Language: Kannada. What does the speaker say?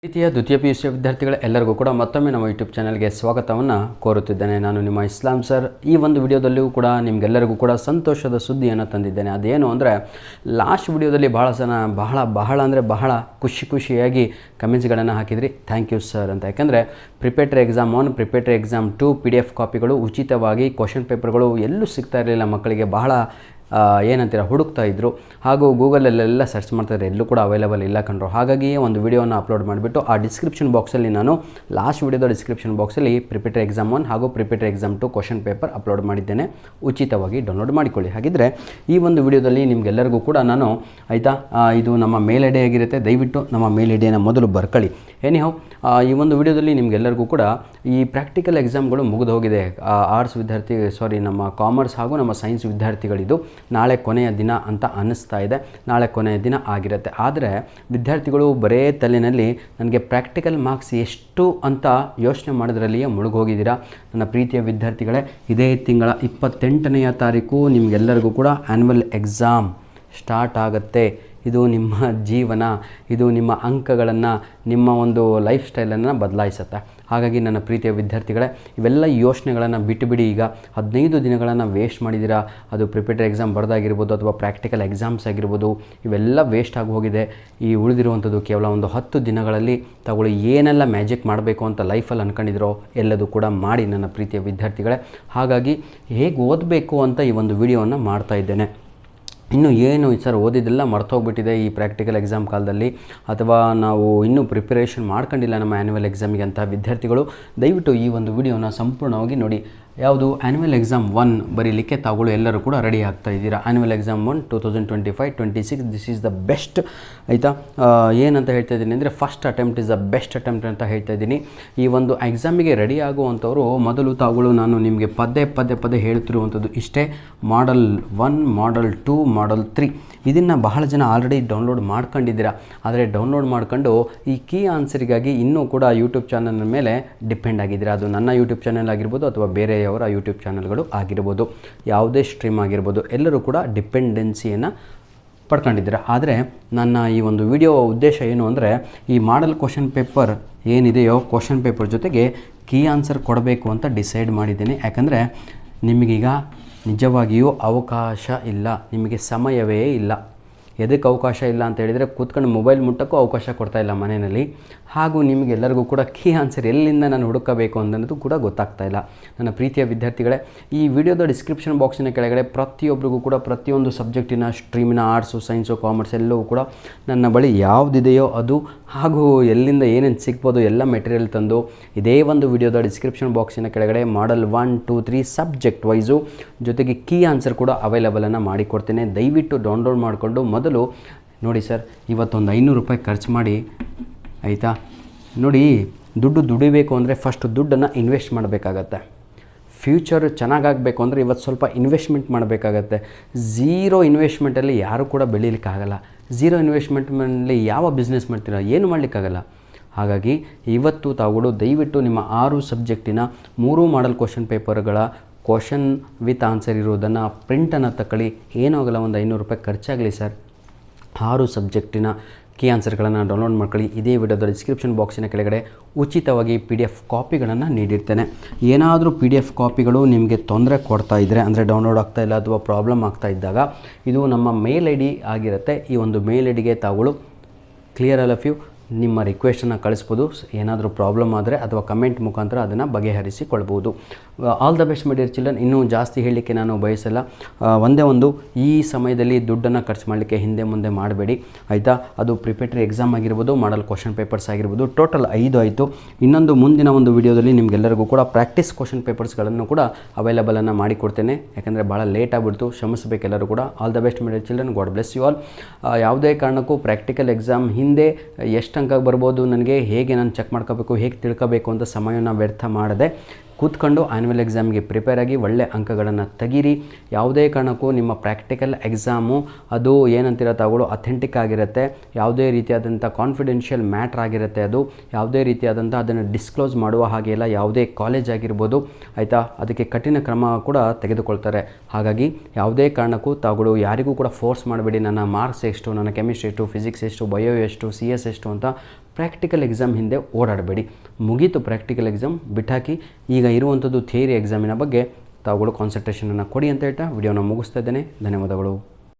ಪ್ರೀತಿಯ ದ್ವಿತೀಯ PUC ವಿದ್ಯಾರ್ಥಿಗಳ ಎಲ್ಲರಿಗೂ ಕೂಡ ಮತ್ತೊಮ್ಮೆ ನಮ್ಮ ಯೂಟ್ಯೂಬ್ ಚಾನಲ್ಗೆ ಸ್ವಾಗತವನ್ನು ಕೋರುತ್ತಿದ್ದೇನೆ. ನಾನು ನಿಮ್ಮ ಇಸ್ಲಾಂ ಸರ್. ಈ ಒಂದು ವಿಡಿಯೋದಲ್ಲಿಯೂ ಕೂಡ ನಿಮಗೆಲ್ಲರಿಗೂ ಕೂಡ ಸಂತೋಷದ ಸುದ್ದಿಯನ್ನು ತಂದಿದ್ದೇನೆ. ಅದೇನು ಅಂದರೆ ಲಾಸ್ಟ್ ವಿಡಿಯೋದಲ್ಲಿ ಬಹಳ ಖುಷಿಯಾಗಿ ಕಮೆಂಟ್ಸ್ಗಳನ್ನು ಹಾಕಿದ್ರಿ. ಥ್ಯಾಂಕ್ ಯು ಸರ್ ಅಂತ. ಯಾಕೆಂದರೆ preparatory exam 1, preparatory exam 2 PDF ಕಾಪಿಗಳು ಉಚಿತವಾಗಿ ಕ್ವಶನ್ ಪೇಪರ್ಗಳು ಎಲ್ಲೂ ಸಿಗ್ತಾ ಇರಲಿಲ್ಲ ಮಕ್ಕಳಿಗೆ. ಬಹಳ ಏನಂತೀರ ಹುಡುಕ್ತಾ ಇದ್ದರು. ಹಾಗೂ ಗೂಗಲಲ್ಲೆಲ್ಲ ಸರ್ಚ್ ಮಾಡ್ತಾಯಿದ್ರೆ ಎಲ್ಲೂ ಕೂಡ ಅವೈಲೇಬಲ್ ಇಲ್ಲ ಕಂಡ್ರು. ಹಾಗಾಗಿ ಒಂದು ವಿಡಿಯೋನ ಅಪ್ಲೋಡ್ ಮಾಡಿಬಿಟ್ಟು ಆ ಡಿಸ್ಕ್ರಿಪ್ಷನ್ ಬಾಕ್ಸಲ್ಲಿ ನಾನು ಲಾಸ್ಟ್ ವಿಡಿಯೋದ ಡಿಸ್ಕ್ರಿಪ್ಷನ್ ಬಾಕ್ಸಲ್ಲಿ ಪ್ರಿಪೇಟರಿ ಎಕ್ಸಾಮ್ 1 ಹಾಗೂ preparatory exam 2 question paper upload ಮಾಡಿದ್ದೇನೆ. ಉಚಿತವಾಗಿ ಡೌನ್ಲೋಡ್ ಮಾಡಿಕೊಳ್ಳಿ. ಹಾಗಿದ್ದರೆ ಈ ಒಂದು ವಿಡಿಯೋದಲ್ಲಿ ನಿಮಗೆಲ್ಲರಿಗೂ ಕೂಡ ನಾನು ಇದು ನಮ್ಮ ಮೇಲ್ ಐಡಿ ಆಗಿರುತ್ತೆ. ದಯವಿಟ್ಟು ನಮ್ಮ ಮೇಲ್ ಐಡಿಯನ್ನು ಮೊದಲು ಬರ್ಕೊಳ್ಳಿ. ಎನಿಹೌ ಈ ಒಂದು ವಿಡಿಯೋದಲ್ಲಿ ನಿಮಗೆಲ್ಲರಿಗೂ ಕೂಡ ಈ ಪ್ರಾಕ್ಟಿಕಲ್ ಎಕ್ಸಾಮ್ಗಳು ಮುಗಿದು ಹೋಗಿದೆ. ನಮ್ಮ ಕಾಮರ್ಸ್ ಹಾಗೂ ನಮ್ಮ ಸೈನ್ಸ್ ವಿದ್ಯಾರ್ಥಿಗಳಿದು ನಾಳೆ ಕೊನೆಯ ದಿನ ಅಂತ ಅನ್ನಿಸ್ತಾ ಇದೆ. ನಾಳೆ ಕೊನೆಯ ದಿನ ಆಗಿರುತ್ತೆ. ಆದರೆ ವಿದ್ಯಾರ್ಥಿಗಳು ಬರೇ ತಲೆಯಲ್ಲಿ ನನಗೆ ಪ್ರಾಕ್ಟಿಕಲ್ ಮಾರ್ಕ್ಸ್ ಎಷ್ಟು ಅಂತ ಯೋಚನೆ ಮಾಡೋದ್ರಲ್ಲಿಯೇ ಮುಳುಗೋಗಿದ್ದೀರಾ. ನನ್ನ ಪ್ರೀತಿಯ ವಿದ್ಯಾರ್ಥಿಗಳೇ, ಇದೇ ತಿಂಗಳ 28ನೇ ತಾರೀಕು ನಿಮಗೆಲ್ಲರಿಗೂ ಕೂಡ ಆ್ಯನ್ಯುವಲ್ ಎಕ್ಸಾಮ್ ಸ್ಟಾರ್ಟ್ ಆಗುತ್ತೆ. ಇದು ನಿಮ್ಮ ಜೀವನ, ಇದು ನಿಮ್ಮ ಅಂಕಗಳನ್ನು, ನಿಮ್ಮ ಒಂದು ಲೈಫ್ ಸ್ಟೈಲನ್ನು ಬದಲಾಯಿಸುತ್ತೆ. ಹಾಗಾಗಿ ನನ್ನ ಪ್ರೀತಿಯ ವಿದ್ಯಾರ್ಥಿಗಳೇ, ಇವೆಲ್ಲ ಯೋಚನೆಗಳನ್ನು ಬಿಟ್ಟುಬಿಡಿ. ಈಗ 15 ದಿನಗಳನ್ನು ವೇಸ್ಟ್ ಮಾಡಿದ್ದೀರಾ. ಅದು ಪ್ರಿಪೇಟರಿ ಎಕ್ಸಾಮ್ ಬರೆದಾಗಿರ್ಬೋದು ಅಥವಾ ಪ್ರಾಕ್ಟಿಕಲ್ ಎಕ್ಸಾಮ್ಸ್ ಆಗಿರ್ಬೋದು, ಇವೆಲ್ಲ ವೇಸ್ಟ್ ಆಗಿ ಹೋಗಿದೆ. ಈ ಉಳಿದಿರುವಂಥದ್ದು ಕೇವಲ ಒಂದು 10 ದಿನಗಳಲ್ಲಿ ತಗೊಳ್ಳಿ. ಏನೆಲ್ಲ ಮ್ಯಾಜಿಕ್ ಮಾಡಬೇಕು ಅಂತ ಲೈಫಲ್ಲಿ ಅಂದ್ಕೊಂಡಿದ್ರೋ ಎಲ್ಲದೂ ಕೂಡ ಮಾಡಿ ನನ್ನ ಪ್ರೀತಿಯ ವಿದ್ಯಾರ್ಥಿಗಳೇ. ಹಾಗಾಗಿ ಹೇಗೆ ಓದಬೇಕು ಅಂತ ಈ ಒಂದು ವಿಡಿಯೋವನ್ನು ಮಾಡ್ತಾ ಇದ್ದೇನೆ. ಇನ್ನು ಏನು ಸರ್ ಓದಿದ್ದೆಲ್ಲ ಮರ್ತೋಗ್ಬಿಟ್ಟಿದೆ ಈ ಪ್ರಾಕ್ಟಿಕಲ್ ಎಕ್ಸಾಮ್ ಕಾಲದಲ್ಲಿ, ಅಥವಾ ನಾವು ಇನ್ನೂ ಪ್ರಿಪರೇಷನ್ ಮಾಡ್ಕೊಂಡಿಲ್ಲ ನಮ್ಮ ಆ್ಯನ್ಯುವಲ್ ಎಕ್ಸಾಮಿಗೆ ಅಂತ ವಿದ್ಯಾರ್ಥಿಗಳು ದಯವಿಟ್ಟು ಈ ಒಂದು ವಿಡಿಯೋನ ಸಂಪೂರ್ಣವಾಗಿ ನೋಡಿ. ಯಾವುದು ಆ್ಯನ್ಯುವಲ್ ಎಕ್ಸಾಮ್ 1 ಬರೀಲಿಕ್ಕೆ ತಾವುಗಳು ಎಲ್ಲರೂ ಕೂಡ ರೆಡಿ ಆಗ್ತಾ ಇದ್ದೀರಾ. Annual exam 1 2025-26 this is the best. ಆಯಿತಾ, ಏನಂತ ಹೇಳ್ತಾ ಇದ್ದೀನಿ ಅಂದರೆ first attempt is the best attempt ಅಂತ ಹೇಳ್ತಾ ಇದ್ದೀನಿ. ಈ ಒಂದು ಎಕ್ಸಾಮಿಗೆ ರೆಡಿ ಆಗುವಂಥವ್ರು ಮೊದಲು ತಾವುಗಳು ನಾನು ನಿಮಗೆ ಪದೇ ಹೇಳ್ತಿರುವಂಥದ್ದು ಇಷ್ಟೇ. ಮಾಡಲ್ 1, ಮಾಡಲ್ 2, ಮಾಡಲ್ 3 ಇದನ್ನು ಬಹಳ ಜನ ಆಲ್ರೆಡಿ ಡೌನ್ಲೋಡ್ ಮಾಡ್ಕೊಂಡಿದ್ದೀರಾ. ಆದರೆ ಡೌನ್ಲೋಡ್ ಮಾಡ್ಕೊಂಡು ಈ ಕೀ ಆನ್ಸರಿಗಾಗಿ ಇನ್ನೂ ಕೂಡ ಯೂಟ್ಯೂಬ್ ಚಾನಲ್ ಮೇಲೆ ಡಿಪೆಂಡ್ ಆಗಿದ್ದೀರಾ. ಅದು ನನ್ನ ಯೂಟ್ಯೂಬ್ ಚಾನಲ್ ಆಗಿರ್ಬೋದು ಅಥವಾ ಬೇರೆಯವರ ಯೂಟ್ಯೂಬ್ ಚಾನಲ್ಗಳು ಆಗಿರ್ಬೋದು, ಯಾವುದೇ ಸ್ಟ್ರೀಮ್ ಆಗಿರ್ಬೋದು, ಎಲ್ಲರೂ ಕೂಡ ಡಿಪೆಂಡೆನ್ಸಿಯನ್ನು ಪಡ್ಕೊಂಡಿದ್ದೀರಾ. ಆದರೆ ನನ್ನ ಈ ಒಂದು ವಿಡಿಯೋ ಉದ್ದೇಶ ಏನು ಅಂದರೆ ಈ ಮಾಡಲ್ ಕ್ವಶನ್ ಪೇಪರ್ ಏನಿದೆಯೋ ಕ್ವಶನ್ ಪೇಪರ್ ಜೊತೆಗೆ ಕೀ ಆನ್ಸರ್ ಕೊಡಬೇಕು ಅಂತ ಡಿಸೈಡ್ ಮಾಡಿದ್ದೀನಿ. ಯಾಕಂದರೆ ನಿಮಗೀಗ ನಿಜವಾಗಿಯೂ ಅವಕಾಶ ಇಲ್ಲ, ನಿಮಗೆ ಸಮಯವೇ ಇಲ್ಲ. ಎದಕ್ಕೆ ಅವಕಾಶ ಇಲ್ಲ ಅಂತ ಹೇಳಿದರೆ ಕೂತ್ಕೊಂಡು ಮೊಬೈಲ್ ಮುಟ್ಟಕ್ಕೂ ಅವಕಾಶ ಕೊಡ್ತಾಯಿಲ್ಲ ಮನೆಯಲ್ಲಿ. ಹಾಗೂ ನಿಮಗೆಲ್ಲರಿಗೂ ಕೂಡ ಕೀ ಆನ್ಸರ್ ಎಲ್ಲಿಂದ ನಾನು ಹುಡುಕಬೇಕು ಅನ್ನೋದು ಕೂಡ ಗೊತ್ತಾಗ್ತಾ ಇಲ್ಲ. ನನ್ನ ಪ್ರೀತಿಯ ವಿದ್ಯಾರ್ಥಿಗಳೇ, ಈ ವಿಡಿಯೋದ ಡಿಸ್ಕ್ರಿಪ್ಷನ್ ಬಾಕ್ಸಿನ ಕೆಳಗಡೆ ಪ್ರತಿಯೊಬ್ಬರಿಗೂ ಕೂಡ ಪ್ರತಿಯೊಂದು ಸಬ್ಜೆಕ್ಟಿನ ಸ್ಟ್ರೀಮಿನ ಆರ್ಟ್ಸು, ಸೈನ್ಸು, ಕಾಮರ್ಸ್ ಎಲ್ಲವೂ ಕೂಡ ನನ್ನ ಬಳಿ ಯಾವುದಿದೆಯೋ ಅದು ಹಾಗೂ ಎಲ್ಲಿಂದ ಏನೇನು ಸಿಗ್ಬೋದು ಎಲ್ಲ ಮೆಟೀರಿಯಲ್ ತಂದು ಇದೇ ಒಂದು ವಿಡಿಯೋದ ಡಿಸ್ಕ್ರಿಪ್ಷನ್ ಬಾಕ್ಸಿನ ಕೆಳಗಡೆ ಮಾಡಲ್ 1, 2, 3 ಸಬ್ಜೆಕ್ಟ್ ವೈಸು ಜೊತೆಗೆ ಕೀ ಆನ್ಸರ್ ಕೂಡ ಅವೈಲೇಬಲನ್ನು ಮಾಡಿಕೊಡ್ತೇನೆ. ದಯವಿಟ್ಟು ಡೌನ್ಲೋಡ್ ಮಾಡಿಕೊಂಡು ಮೊದಲು ನೋಡಿ ಸರ್, ಇವತ್ತೊಂದು 500 ರೂಪಾಯಿ ಖರ್ಚು ಮಾಡಿ. ಆಯಿತಾ, ನೋಡಿ ದುಡ್ಡು ದುಡಿಬೇಕು ಅಂದರೆ ಫಸ್ಟ್ ದುಡ್ಡನ್ನು ಇನ್ವೆಸ್ಟ್ ಮಾಡಬೇಕಾಗತ್ತೆ. ಫ್ಯೂಚರ್ ಚೆನ್ನಾಗಾಗಬೇಕು ಅಂದರೆ ಇವತ್ತು ಸ್ವಲ್ಪ ಇನ್ವೆಸ್ಟ್ಮೆಂಟ್ ಮಾಡಬೇಕಾಗತ್ತೆ. ಝೀರೋ ಇನ್ವೆಸ್ಟ್ಮೆಂಟಲ್ಲಿ ಯಾರೂ ಕೂಡ ಬೆಳೀಲಿಕ್ಕಾಗಲ್ಲ. ಝೀರೋ ಇನ್ವೆಸ್ಟ್ಮೆಂಟ್ನಲ್ಲಿ ಯಾವ ಬಿಸ್ನೆಸ್ ಮಾಡ್ತೀರಾ, ಏನು ಮಾಡಲಿಕ್ಕಾಗಲ್ಲ. ಹಾಗಾಗಿ ಇವತ್ತು ತಾವುಗಳು ದಯವಿಟ್ಟು ನಿಮ್ಮ 6 ಸಬ್ಜೆಕ್ಟಿನ 3 ಮಾಡಲ್ ಕ್ವಶನ್ ಪೇಪರ್ಗಳ ಕ್ವಶನ್ ವಿತ್ ಆನ್ಸರ್ ಇರೋದನ್ನು ಪ್ರಿಂಟನ್ನು ತಗೊಳ್ಳಿ. ಏನೂ ಆಗಲ್ಲ, ಒಂದು 500 ರೂಪಾಯಿ ಖರ್ಚಾಗಲಿ ಸರ್. 6 ಸಬ್ಜೆಕ್ಟಿನ ಕೀ ಆನ್ಸರ್ಗಳನ್ನು ಡೌನ್ಲೋಡ್ ಮಾಡ್ಕೊಳ್ಳಿ. ಇದೇ ವಿಡಿಯೋದ ಡಿಸ್ಕ್ರಿಪ್ಷನ್ ಬಾಕ್ಸಿನ ಕೆಳಗಡೆ ಉಚಿತವಾಗಿ PDF ಕಾಪಿಗಳನ್ನು ನೀಡಿರ್ತೇನೆ. ಏನಾದರೂ PDF ಕಾಪಿಗಳು ನಿಮಗೆ ತೊಂದರೆ ಕೊಡ್ತಾ ಇದ್ದರೆ, ಅಂದರೆ ಡೌನ್ಲೋಡ್ ಆಗ್ತಾ ಇಲ್ಲ ಅಥವಾ ಪ್ರಾಬ್ಲಮ್ ಆಗ್ತಾ ಇದ್ದಾಗ ಇದು ನಮ್ಮ ಮೇಲ್ ID ಆಗಿರುತ್ತೆ. ಈ ಒಂದು ಮೇಲ್ ಐಡಿಗೆ ತಾವುಗಳು ಕ್ಲಿಯರ್ ಆಲ್ ಆಫ್ ಯು ನಿಮ್ಮ ರಿಕ್ವೆಸ್ಟನ್ನು ಕಳಿಸ್ಬೋದು. ಏನಾದರೂ ಪ್ರಾಬ್ಲಮ್ ಆದರೆ ಅಥವಾ ಕಮೆಂಟ್ ಮುಖಾಂತರ ಅದನ್ನು ಬಗೆಹರಿಸಿಕೊಳ್ಬೋದು. All the best my dear children. ಇನ್ನೂ ಜಾಸ್ತಿ ಹೇಳಲಿಕ್ಕೆ ನಾನು ಬಯಸಲ್ಲ. ಒಂದೇ ಒಂದು, ಈ ಸಮಯದಲ್ಲಿ ದುಡ್ಡನ್ನು ಖರ್ಚು ಮಾಡಲಿಕ್ಕೆ ಹಿಂದೆ ಮುಂದೆ ಮಾಡಬೇಡಿ. ಆಯಿತಾ, ಅದು ಪ್ರಿಪೇಟರಿ ಎಕ್ಸಾಮ್ ಆಗಿರ್ಬೋದು, ಮಾಡಲ್ ಕ್ವಶನ್ ಪೇಪರ್ಸ್ ಆಗಿರ್ಬೋದು. ಟೋಟಲ್ 5 ಆಯಿತು. ಇನ್ನೊಂದು ಮುಂದಿನ ಒಂದು ವಿಡಿಯೋದಲ್ಲಿ ನಿಮಗೆಲ್ಲರಿಗೂ ಕೂಡ ಪ್ರಾಕ್ಟೀಸ್ ಕ್ವಶನ್ ಪೇಪರ್ಸ್ಗಳನ್ನು ಕೂಡ ಅವೈಲೇಬಲನ್ನು ಮಾಡಿಕೊಡ್ತೇನೆ. ಯಾಕಂದರೆ ಭಾಳ ಲೇಟ್ ಆಗಿಬಿಡ್ತು, ಕ್ಷಮಿಸಬೇಕೆಲ್ಲರೂ ಕೂಡ. All the best my dear children. God bless you all. ಯಾವುದೇ ಕಾರಣಕ್ಕೂ ಪ್ರಾಕ್ಟಿಕಲ್ ಎಕ್ಸಾಮ್ ಹಿಂದೆ ಎಷ್ಟು ಅಂಕ ಬರ್ಬೋದು, ನನಗೆ ಹೇಗೆ ನಾನು ಚೆಕ್ ಮಾಡ್ಕೋಬೇಕು, ಹೇಗೆ ತಿಳ್ಕೋಬೇಕು ಅಂತ ಸಮಯನ ವ್ಯರ್ಥ ಮಾಡದೆ ಕೂತ್ಕೊಂಡು ಆ್ಯನ್ಯುವಲ್ ಎಕ್ಸಾಮ್ಗೆ ಪ್ರಿಪೇರ್ ಆಗಿ ಒಳ್ಳೆ ಅಂಕಗಳನ್ನು ತೆಗೀರಿ. ಯಾವುದೇ ಕಾರಣಕ್ಕೂ ನಿಮ್ಮ ಪ್ರಾಕ್ಟಿಕಲ್ ಎಕ್ಸಾಮು ಅದು ಏನಂತೀರ ತಾವುಗಳು ಅಥೆಂಟಿಕ್ ಆಗಿರುತ್ತೆ. ಯಾವುದೇ ರೀತಿಯಾದಂಥ ಕಾನ್ಫಿಡೆನ್ಷಿಯಲ್ ಮ್ಯಾಟ್ರ್ ಆಗಿರುತ್ತೆ. ಅದು ಯಾವುದೇ ರೀತಿಯಾದಂಥ ಅದನ್ನು ಡಿಸ್ಕ್ಲೋಸ್ ಮಾಡುವ ಹಾಗೆ ಇಲ್ಲ. ಯಾವುದೇ ಕಾಲೇಜ್ ಆಗಿರ್ಬೋದು, ಆಯಿತಾ, ಅದಕ್ಕೆ ಕಠಿಣ ಕ್ರಮ ಕೂಡ ತೆಗೆದುಕೊಳ್ತಾರೆ. ಹಾಗಾಗಿ ಯಾವುದೇ ಕಾರಣಕ್ಕೂ ತಾವುಗಳು ಯಾರಿಗೂ ಕೂಡ ಫೋರ್ಸ್ ಮಾಡಬೇಡಿ. ನನ್ನ ಮಾರ್ಕ್ಸ್ ಎಷ್ಟು, ನನ್ನ ಕೆಮಿಸ್ಟ್ರಿ ಎಷ್ಟು, ಫಿಸಿಕ್ಸ್ ಎಷ್ಟು, ಬಯೋ ಎಷ್ಟು, CS ಎಷ್ಟು ಅಂತ ಪ್ರಾಕ್ಟಿಕಲ್ ಎಕ್ಸಾಮ್ ಹಿಂದೆ ಓಡಾಡಬೇಡಿ. ಮುಗೀತು ಪ್ರಾಕ್ಟಿಕಲ್ ಎಕ್ಸಾಮ್ ಬಿಟ್ಟಾಕಿ. ಈಗ ಇರುವಂಥದ್ದು ಥಿಯರಿ ಎಕ್ಸಾಮಿನ ಬಗ್ಗೆ ತಾವುಗಳು ಕಾನ್ಸಂಟ್ರೇಷನನ್ನು ಕೊಡಿ ಅಂತ ಹೇಳ್ತಾ ವಿಡಿಯೋನ ಮುಗಿಸ್ತಾ ಇದ್ದೇನೆ. ಧನ್ಯವಾದಗಳು.